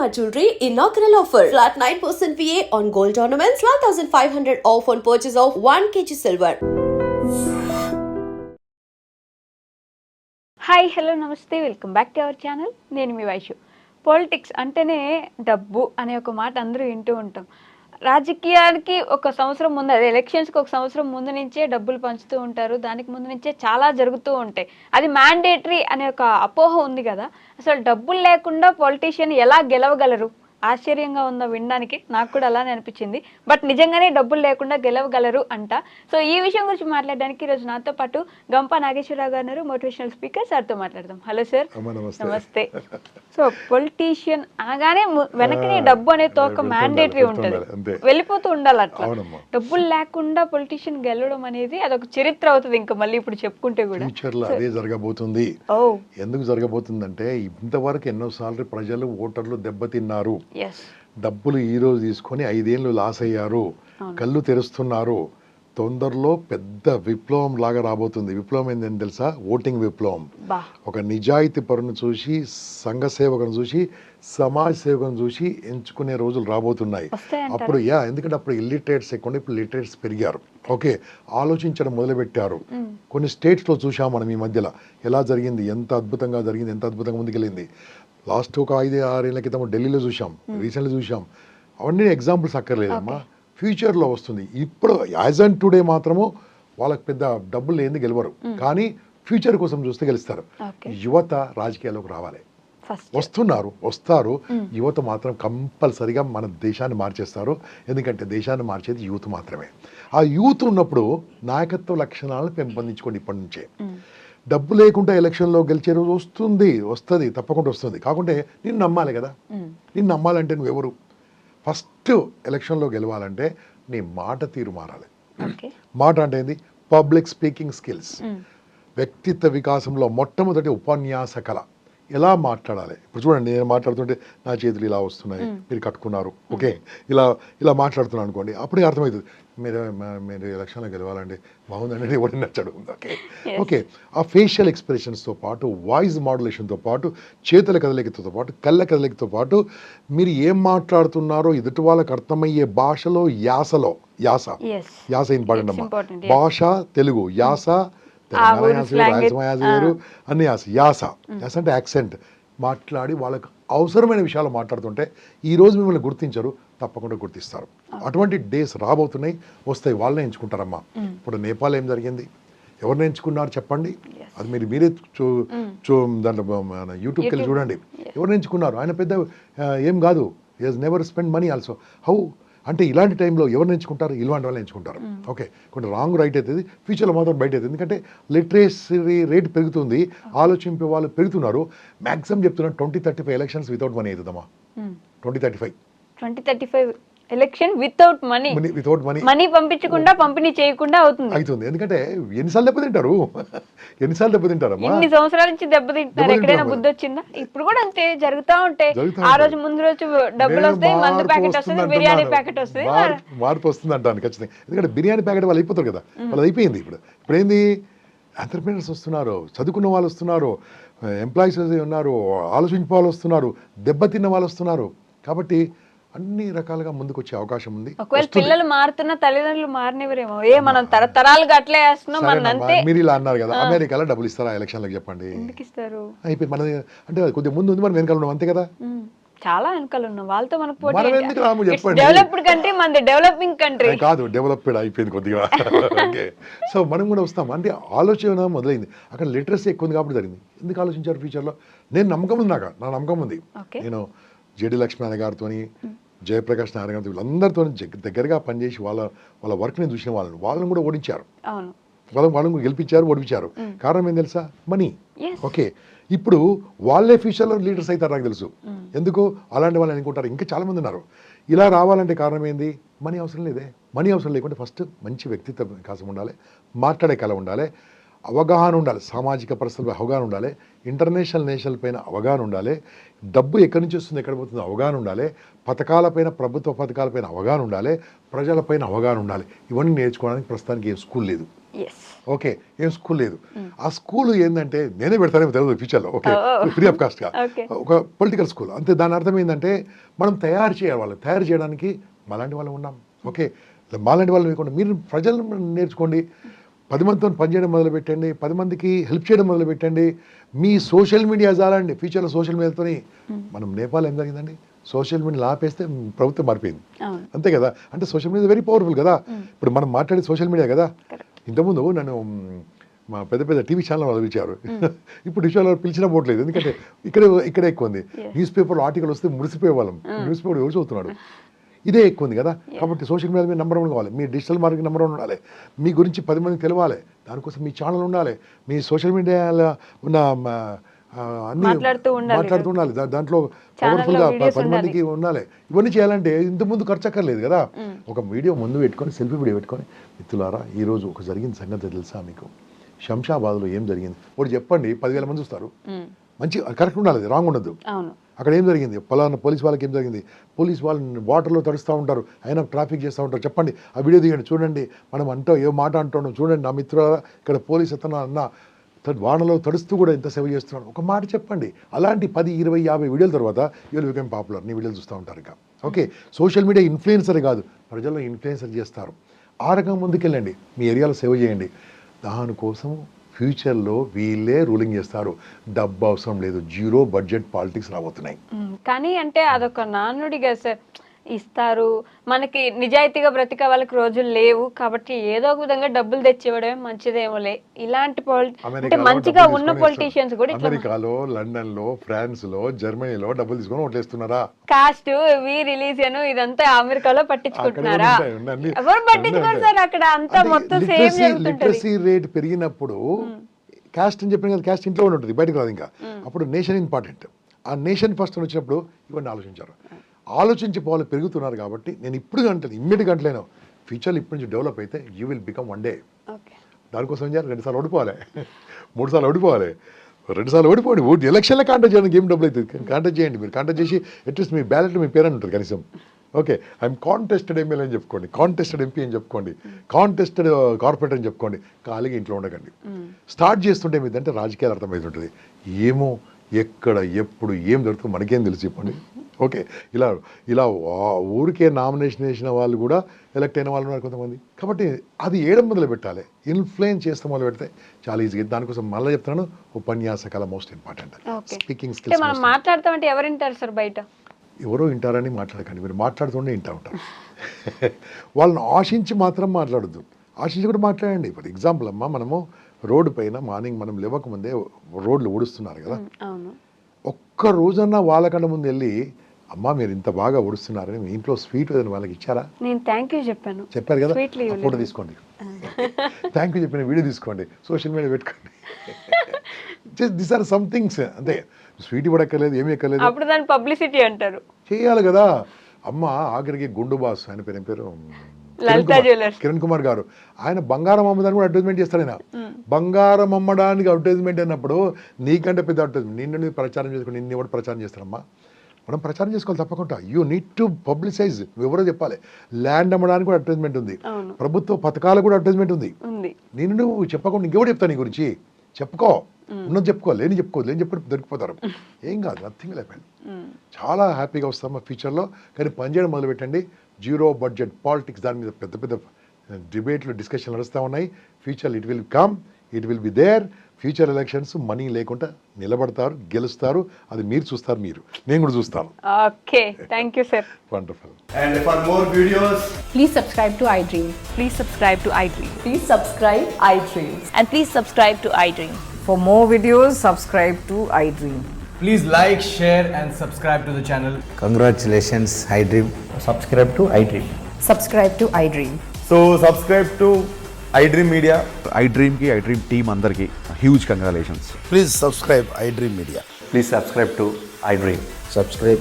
Shalimar Jewelry inaugural offer. Flat 9% VA on gold ornaments, 12,500 off on purchase of 1 kg silver. Hi hello నమస్తే welcome back to our channel. నేను మీ Vaishu. Politics అంటేనే డబ్బు అనే ఒక మాట అందరూ వింటూ ఉంటాం. రాజకీయానికి ఒక సంవత్సరం ముందు, అదే ఎలక్షన్స్కి ఒక సంవత్సరం ముందు నుంచే డబ్బులు పంచుతూ ఉంటారు. దానికి ముందు నుంచే చాలా జరుగుతూ ఉంటాయి. అది మ్యాండేటరీ అనే ఒక అపోహ ఉంది కదా. అసలు డబ్బులు లేకుండా పొలిటీషియన్ ఎలా గెలవగలరు? ఆశ్చర్యంగా ఉందా వినడానికి? నాకు కూడా అలానే అనిపించింది. బట్ నిజంగానే డబ్బులు లేకుండా గెలవగలరు అంట. సో ఈ విషయం గురించి మాట్లాడడానికి ఈరోజు నాతో పాటు గంప నాగేశ్వరరావు గారు, మోటివేషనల్ స్పీకర్, సార్తో మాట్లాడదాం. Hello sir. నమస్తే. సో పొలిటీషియన్ అనగానే వెనకనే డబ్బు అనేది ఒక మ్యాండేటరీ ఉంటుంది, వెళ్ళిపోతూ ఉండాలి. అట్లా డబ్బులు లేకుండా పొలిటీషియన్ గెలవడం అనేది అదొక చరిత్ర అవుతుంది. ఇంకా మళ్ళీ ఇప్పుడు చెప్పుకుంటే కూడా అదే జరగబోతుంది. ఎందుకు జరగబోతుందంటే ఇంతవరకు ఎన్నోసార్లు ప్రజలు, ఓటర్లు దెబ్బతిన్నారు. డబ్బులు ఈ రోజు తీసుకొని 5 ఏళ్ళు లాస్ అయ్యారు, కళ్ళు తెరుస్తున్నారు. తొందరలో పెద్ద విప్లవం లాగా రాబోతుంది. విప్లవం ఏంటని తెలుసా? ఓటింగ్ విప్లవం. ఒక నిజాయితీ పరుని చూసి, సంఘ సేవకుని చూసి, సమాజ సేవకుని చూసి ఎంచుకునే రోజులు రాబోతున్నాయి. అప్పుడు ఎందుకంటే అప్పుడు ఇల్లిటరేట్స్ ఎక్కువ, ఇప్పుడు లిటరేట్స్ పెరిగారు. ఓకే, ఆలోచించడం మొదలుపెట్టారు. కొన్ని స్టేట్స్లో చూసాం మనం ఈ మధ్యలో ఎలా జరిగింది, ఎంత అద్భుతంగా జరిగింది, ఎంత అద్భుతంగా ముందుకెళ్ళింది. లాస్ట్ ఒక 5-6 ఏళ్ల క్రితం ఢిల్లీలో చూసాం, రీసెంట్గా చూసాం. అవన్నీ ఎగ్జాంపుల్స్ అక్కర్లేదమ్మా, ఫ్యూచర్లో వస్తుంది. ఇప్పుడు యాజ్ అండ్ టుడే మాత్రము వాళ్ళకి పెద్ద డబ్బులు లేని గెలవరు, కానీ ఫ్యూచర్ కోసం చూస్తే గెలుస్తారు. యువత రాజకీయాల్లోకి రావాలి, వస్తారు. యువత మాత్రం కంపల్సరిగా మన దేశాన్ని మార్చేస్తారు. ఎందుకంటే దేశాన్ని మార్చేది యూత్ మాత్రమే. ఆ యూత్ ఉన్నప్పుడు నాయకత్వ లక్షణాలను పెంపొందించుకోండి ఇప్పటి నుంచే. డబ్బు లేకుండా ఎలక్షన్లో గెలిచే రోజు వస్తుంది, తప్పకుండా వస్తుంది. కాకుంటే నిన్ను నమ్మాలి కదా. నిన్ను నమ్మాలంటే నువ్వెవరు? ఫస్ట్ ఎలక్షన్లో గెలవాలంటే నీ మాట తీరు మారాలి. మాట అంటే ఏంది? Public speaking skills. వ్యక్తిత్వ వికాసంలో మొట్టమొదటి ఉపన్యాస కళ. ఎలా మాట్లాడాలి? ఇప్పుడు చూడండి, నేను మాట్లాడుతుంటే నా చేతులు ఇలా వస్తున్నాయి, మీరు కట్టుకున్నారు, ఓకే, ఇలా మాట్లాడుతున్నాను అనుకోండి, అప్పుడే అర్థమవుతుంది మీరు ఎలక్షన్లో గెలవాలండి, బాగుందండి, ఎవరిని నచ్చడు. ఓకే, ఆ ఫేషియల్ ఎక్స్ప్రెషన్స్తో పాటు, వాయిస్ మాడ్యులేషన్తో పాటు, చేతుల కదలికతో పాటు, కళ్ళ కదలికతో పాటు, మీరు ఏం మాట్లాడుతున్నారో ఎదుటి వాళ్ళకి అర్థమయ్యే భాషలో, యాస ఇంపార్టెంట్ అమ్మా. భాష తెలుగు, యాస తెలంగాణ యాస వేరు, రాయలసీమ యాస వేరు, అన్ని యాస అంటే యాక్సెంట్. మాట్లాడి వాళ్ళకు అవసరమైన విషయాలు మాట్లాడుతుంటే ఈరోజు మిమ్మల్ని గుర్తించరు, తప్పకుండా గుర్తిస్తారు. అటువంటి డేస్ రాబోతున్నాయి, వస్తాయి. వాళ్ళనే ఎంచుకుంటారమ్మా. ఇప్పుడు నేపాల్ ఏం జరిగింది, ఎవరిని ఎంచుకున్నారు చెప్పండి? అది మీరే దాంట్లో యూట్యూబ్కి వెళ్ళి చూడండి, ఎవరిని ఎంచుకున్నారు. ఆయన పెద్ద ఏం కాదు, he has never spend money also. How అంటే ఇలాంటి టైంలో ఎవరిని ఎంచుకుంటారు? ఇలాంటి వాళ్ళని ఎంచుకుంటారు. ఓకే, కొంచెం రాంగ్ రైట్ అవుతుంది, ఫ్యూచర్లో మాత్రం బయట అవుతుంది. ఎందుకంటే లిటరేసీ రేట్ పెరుగుతుంది, ఆలోచింపే వాళ్ళు పెరుగుతున్నారు. మ్యాక్సిమం చెప్తున్నారు 2035 ఎలక్షన్స్ వితౌట్ మనీ అవుతుందమ్మా. 2035 ఎలక్షన్ వితౌట్ మనీ, మనీ పంపించకుండా, పంపిణీ చేయకుండా అవుతుంది. ఎందుకంటే ఎన్నిసార్లు దెబ్బతింటారు, ఇన్ని సంవత్సరాల నుంచి దెబ్బతింటారు. ఎక్కడైనా బుద్ధి వచ్చిందా? ఇప్పుడు కూడా అంతే జరుగుతూ ఉంటాయి. ఆ రోజు ముందు రోజు డబ్బులు వస్తాయి, మందు ప్యాకెట్ వస్తుంది, బిర్యానీ ప్యాకెట్ వస్తుంది. మార్పు వస్తుంది అంటాను ఖచ్చితంగా. ఎందుకంటే బిర్యానీ ప్యాకెట్ వాళ్ళు అయిపోతారు కదా, వాళ్ళు అయిపోయింది. ఇప్పుడు ఏంది, ఎంటర్ప్రీనర్స్ వస్తున్నారు, చదువుకున్న వాళ్ళు వస్తున్నారు, ఎంప్లాయీస్ ఉన్నారు, ఆలోచించే వాళ్ళు వస్తున్నారు, దెబ్బతిన్న వాళ్ళు వస్తున్నారు. కాబట్టి అన్ని రకాలుగా ముందుకు వచ్చే అవకాశం ఉంది. ఒకవేళ పిల్లలు మారుతున్న తల్లిదండ్రులు మారనివరేమో, మనం తరతరాలుగా అట్లే వేస్తున్నాం. మీరు ఇలా అన్నారు కదా, అమెరికాలో డబ్బులు ఇస్తారా ఎలక్షన్లకు చెప్పండి? ఇస్తారు. అయిపోయి మన అంటే కొద్దిగా ముందు ఉంది, మనం వెనకాల ఉన్నాం అంతే కదా. చాలా వెనకాల ఉన్నాం, వాళ్ళతో మనకు పోటీ. డెవలప్డ్ కంట్రీ మనది, డెవలపింగ్ కంట్రీ కాదు, డెవలప్డ్ అయిపోయింది కొద్దిగా. సో మనం కూడా వస్తాం అంటే ఆలోచన మొదలైంది. అక్కడ లిటరసీ ఎక్కువ ఉంది కాబట్టి జరిగింది. ఎందుకు ఆలోచించారు ఫ్యూచర్లో? నా నమ్మకం ఉంది. నేను జేడి లక్ష్మీ గారితో, జయప్రకాష్ నారాయణ గారితో, వీళ్ళందరితో దగ్గరగా పనిచేసి వాళ్ళ వర్క్ని చూసిన వాళ్ళని కూడా ఓడించారు, వాళ్ళని గెలిపించారు, ఓడించారు. కారణం ఏం తెలుసా? మనీ. ఓకే, ఇప్పుడు వాళ్ళే ఫ్యూచర్లో లీడర్స్ అవుతారు నాకు తెలుసు. ఎందుకు అలాంటి వాళ్ళని అనుకుంటారు? ఇంకా చాలా మంది ఉన్నారు. ఇలా రావాలంటే కారణం ఏంది? మనీ అవసరం లేదే. మనీ అవసరం లేకుంటే ఫస్ట్ మంచి వ్యక్తిత్వ వికాసం ఉండాలి, మాట్లాడే కళ ఉండాలి, అవగాహన ఉండాలి, సామాజిక పరిస్థితులపై అవగాహన ఉండాలి, నేషనల్ పైన అవగాహన ఉండాలి, డబ్బు ఎక్కడి నుంచి వస్తుంది, ఎక్కడ పోతుందో అవగాహన ఉండాలి, పథకాలపైన, ప్రభుత్వ పథకాలపైన అవగాహన ఉండాలి, ప్రజలపైన అవగాహన ఉండాలి. ఇవన్నీ నేర్చుకోవడానికి ప్రస్తుతానికి ఏం స్కూల్ లేదు. ఎస్ ఓకే, ఏం స్కూల్ లేదు. ఆ స్కూల్ ఏంటంటే నేనే పెడతానేమో తెలియదు ఫ్యూచర్లో, ఓకే, ఫ్రీ ఆఫ్ కాస్ట్గా Okay. ఒక పొలిటికల్ స్కూల్ అంతే. దాని అర్థం ఏంటంటే మనం తయారు చేయాలి, వాళ్ళని తయారు చేయడానికి మాలాంటి వాళ్ళు ఉన్నాం. ఓకే, మాలాంటి వాళ్ళు లేకుండా మీరు ప్రజలను నేర్చుకోండి, 10 మందితో పనిచేయడం మొదలు పెట్టండి, 10 మందికి హెల్ప్ చేయడం మొదలు పెట్టండి. మీ సోషల్ మీడియా చాలండి. ఫ్యూచర్లో సోషల్ మీడియాతోని మనం నేపాల్ ఏం జరిగిందండి, సోషల్ మీడియా ఆపేస్తే ప్రభుత్వం మారిపోయింది, అంతే కదా. అంటే సోషల్ మీడియా వెరీ పవర్ఫుల్ కదా. ఇప్పుడు మనం మాట్లాడేది సోషల్ మీడియా కదా. ఇంతకుముందు నన్ను మా పెద్ద పెద్ద టీవీ ఛానల్ వాళ్ళు పిలిచారు, ఇప్పుడు టీవీ ఛానల్ పిలిచినా పోవట్లేదు, ఎందుకంటే ఇక్కడే ఎక్కువ ఉంది. న్యూస్ పేపర్లో ఆర్టికల్ వస్తే మురిసిపోయే వాళ్ళం, న్యూస్ పేపర్ ఎవరు చదువుతున్నాడు, ఇదే ఎక్కువ ఉంది కదా. కాబట్టి సోషల్ మీడియా మీద నెంబర్ 1 కావాలి, మీ డిజిటల్ మార్కెటింగ్ నెంబర్ 1 ఉండాలి, మీ గురించి 10 మందికి తెలవాలి, దానికోసం మీ ఛానల్ ఉండాలి, మీ సోషల్ మీడియాలో ఉన్న అన్ని మాట్లాడుతూ ఉండాలి, దాంట్లో పవర్ఫుల్గా 10 మందికి ఉండాలి. ఇవన్నీ చేయాలంటే ఇంత ముందు ఖర్చు అక్కర్లేదు కదా. ఒక వీడియో ముందు పెట్టుకొని, సెల్ఫీ వీడియో పెట్టుకొని, మిత్రులారా ఈరోజు ఒక జరిగిన సంగతి తెలుసా మీకు, శంషాబాద్లో ఏం జరిగింది ఒకటి చెప్పండి, 10,000 మంది చూస్తారు. మంచి కరెక్ట్ ఉండాలి, రాంగ్ ఉండదు. అక్కడ ఏం జరిగింది, పలానా పోలీస్ వాళ్ళకి ఏం జరిగింది, పోలీస్ వాళ్ళని వాటర్లో తడుస్తూ ఉంటారు, అయినా ట్రాఫిక్ చేస్తూ ఉంటారు, చెప్పండి, ఆ వీడియో తీయండి, చూడండి, మనం ఏ మాట అంటున్నాం చూడండి, నా మిత్రుల ఇక్కడ పోలీస్ అతను అన్న వానలో తడుస్తూ కూడా ఎంత సేవ చేస్తున్నాడు, ఒక మాట చెప్పండి. అలాంటి 10, 20, 50 వీడియోల తర్వాత వీళ్ళు బికమ్ పాపులర్, నీ వీడియోలు చూస్తూ ఉంటారు. ఇంకా ఓకే, సోషల్ మీడియా ఇన్ఫ్లుయెన్సర్ కాదు, ప్రజల్లో ఇన్ఫ్లుయెన్సర్ చేస్తారు. ఆ రకంగా ముందుకెళ్ళండి, మీ ఏరియాలో సేవ చేయండి. దానికోసం ఫ్యూచర్లో వీళ్ళే రూలింగ్ చేస్తారు, డబ్బు అవసరం లేదు, 0 బడ్జెట్ పాలిటిక్స్ రాబోతున్నాయి. కానీ అంటే అదొక నానుడిగా సార్, ఇస్తారు మనకి నిజాయితీగా బ్రతికే వాళ్ళకి రోజులు లేవు కాబట్టి ఏదో ఒక విధంగా డబ్బులు తెచ్చివ్వడమే మంచిదేమోలే. ఇలాంటి అంటే మంచిగా ఉన్న పొలిటీషియన్స్ కూడా అమెరికాలో, లండన్ లో, ఫ్రాన్స్ లో, జర్మనీలో డబ్బులు తీసుకొని ఓట్లేస్తున్నారా? కాస్ట్ రిలీజియన్ ఇదంతా అమెరికాలో పట్టించుకుంటున్నారా? ఎవరు పట్టించుకోరు సార్, అక్కడ అంతా మొత్తం సేమ్ జరుగుతుంటది. లిటరసీ రేట్ పెరిగినప్పుడు కాస్ట్ అని చెప్పిన కదా, కాస్ట్ ఇంట్లో ఉంటుంది, బయటకు రాదు. ఇంకా అప్పుడు నేషన్ ఇంపార్టెంట్. ఆ నేషన్ ఫస్ట్ వచ్చినప్పుడు ఇవన్నీ ఆలోచించారు. ఆలోచించి పోవాలి, పెరుగుతున్నారు. కాబట్టి నేను ఇప్పుడు గంటలు ఇమ్మీడియట్ గంటలేను, ఫ్యూచర్లో ఇప్పటి నుంచి డెవలప్ అయితే యూ విల్ బికమ్ 1 డే. దానికోసం ఏం చేయాలి, 2 సార్లు ఓడిపోవాలి, 3 సార్లు ఓడిపోవాలి, 2 సార్లు ఓడిపోండి. ఓటు ఎలక్షన్లో కాంటాక్ట్ చేయడానికి ఏం డబ్బులు అవుతుంది, కాంటాక్ట్ చేయండి. మీరు కాంటాక్ట్ చేసి అట్లీస్ట్ మీ బ్యాలెట్ మీ పేరు అని ఉంటుంది కనీసం. ఓకే, ఐఎమ్ కాంటెస్టెడ్ ఎమ్మెల్యే అని చెప్పుకోండి, కాంటెస్టెడ్ ఎంపీ అని చెప్పుకోండి, కాంటెస్టెడ్ కార్పొరేటర్ అని చెప్పుకోండి. ఖాళీగా ఇంట్లో ఉండకండి. స్టార్ట్ చేస్తుంటే ఏమిటంటే రాజకీయాలు అర్థమవుతుంటుంది. ఏమో ఎక్కడ ఎప్పుడు ఏం జరుగుతుందో మనకేం తెలుసు చెప్పండి. ఓకే, ఇలా ఊరికే నామినేషన్ వేసిన వాళ్ళు కూడా ఎలక్ట్ అయిన వాళ్ళు ఉన్నారు కొంతమంది. కాబట్టి అది ఏడం మొదలు పెట్టాలి, ఇన్ఫ్లుయెన్స్ చేస్తే మొదలు పెడితే చాలా ఈజీగా. దానికోసం మళ్ళీ చెప్తున్నాను, ఉపన్యాసకాల మోస్ట్ ఇంపార్టెంట్. Speaking skills. మనం మాట్లాడతామంటే ఎవరు వింటారు సార్, బయట ఎవరో వింటారని మాట్లాడకండి, మీరు మాట్లాడుతుండే వింటూ ఉంటారు. వాళ్ళని ఆశించి మాత్రం మాట్లాడద్దు, ఆశించి కూడా మాట్లాడండి. ఫర్ ఎగ్జాంపుల్ అమ్మా, మనము రోడ్డు పైన మార్నింగ్ మనం లేవకముందే రోడ్లు ఊడుస్తున్నారు కదా, ఒక్క రోజన్నా వాళ్ళకన్నా ముందు వెళ్ళి, అమ్మా మీరు ఇంత బాగా ఊడుస్తున్నారని మీ ఇంట్లో స్వీట్ ఏదైనా వాళ్ళకి ఇచ్చారా? నేను థ్యాంక్ యూ చెప్పాను, చెప్పారు కదా, ఫోటో తీసుకోండి, థ్యాంక్ యూ చెప్పిన వీడియో తీసుకోండి, సోషల్ మీడియా పెట్టుకోండి. This are some things. అంతే, స్వీట్ ఇవ్వడక్కర్లేదు, ఏమీ ఎక్కర్లేదు, అప్పుడు దాన్ని పబ్లిసిటీ అంటారు. చేయాలి కదా. అమ్మ ఆఖరికి గుండు బాస్, ఆయన పేరు కిరణ్ కుమార్ గారు, ఆయన బంగారం అమ్మదాన్ని కూడా అడ్వర్టైజ్మెంట్ చేస్తాడు. ఆయన బంగారం అమ్మడానికి అడ్వర్టైజ్మెంట్ అయినప్పుడు నీకంటే పెద్ద అడ్వర్టైజ్మెంట్ నిన్ను ప్రచారం చేసుకుని నిన్ను ఎవరు ప్రచారం చేస్తారమ్మా? మనం ప్రచారం చేసుకోవాలి తప్పకుండా. యూ నీడ్ టు పబ్లిసైజ్, ఎవరో చెప్పాలి. ల్యాండ్ అమ్మడానికి కూడా అడ్వర్టైజ్మెంట్ ఉంది, ప్రభుత్వ పథకాలు కూడా అడ్వర్టైజ్మెంట్ ఉంది. నేను నువ్వు చెప్పకుండా ఇంకెవరు చెప్తాను నీ గురించి? చెప్పుకో, ఉన్నది చెప్పుకోవాలి, లేని చెప్పి దొరికిపోతారు. ఏం కాదు, నథింగ్ లైఫ్. చాలా హ్యాపీగా వస్తాం ఫ్యూచర్లో. కానీ పనిచేయడం మొదలు పెట్టండి. 0 బడ్జెట్ పాలిటిక్స్, దాని మీద పెద్ద పెద్ద డిబేట్లు, డిస్కషన్లు నడుస్తూ ఉన్నాయి. Future it will come, it will be there. Future elections money లేకుండా నిలబడతారు, గెలుస్తారు. అది మీరు చూస్తారు, నేను కూడా చూస్తాను. Okay, thank you sir. Wonderful. And for more videos, please subscribe to iDream. Please subscribe to iDream. Please subscribe iDream. And please subscribe to iDream. For more videos, subscribe to iDream. please like, share and subscribe to the channel. Congratulations, iDream. Subscribe to iDream. Subscribe to iDream. So subscribe to iDream Media. iDream ki iDream team andarki huge congratulations. Please subscribe iDream Media. Please subscribe to iDream. Subscribe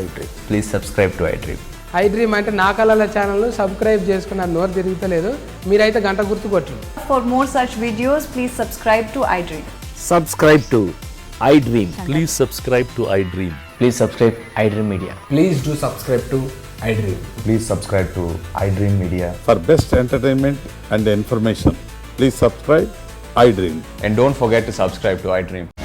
iDream. Please subscribe to iDream. iDream అంటే నా కళల channel subscribe చేసుకున్న నోరు తిరుగుతలేదు, మీరైతే గంట గుర్తు కొట్టండి. For more such videos, please subscribe to iDream. Subscribe to iDream. Please subscribe to iDream. Please subscribe iDream Media. Please do subscribe to iDream. Please subscribe to iDream Media. For best entertainment and information, Please subscribe iDream. And don't forget to subscribe to iDream.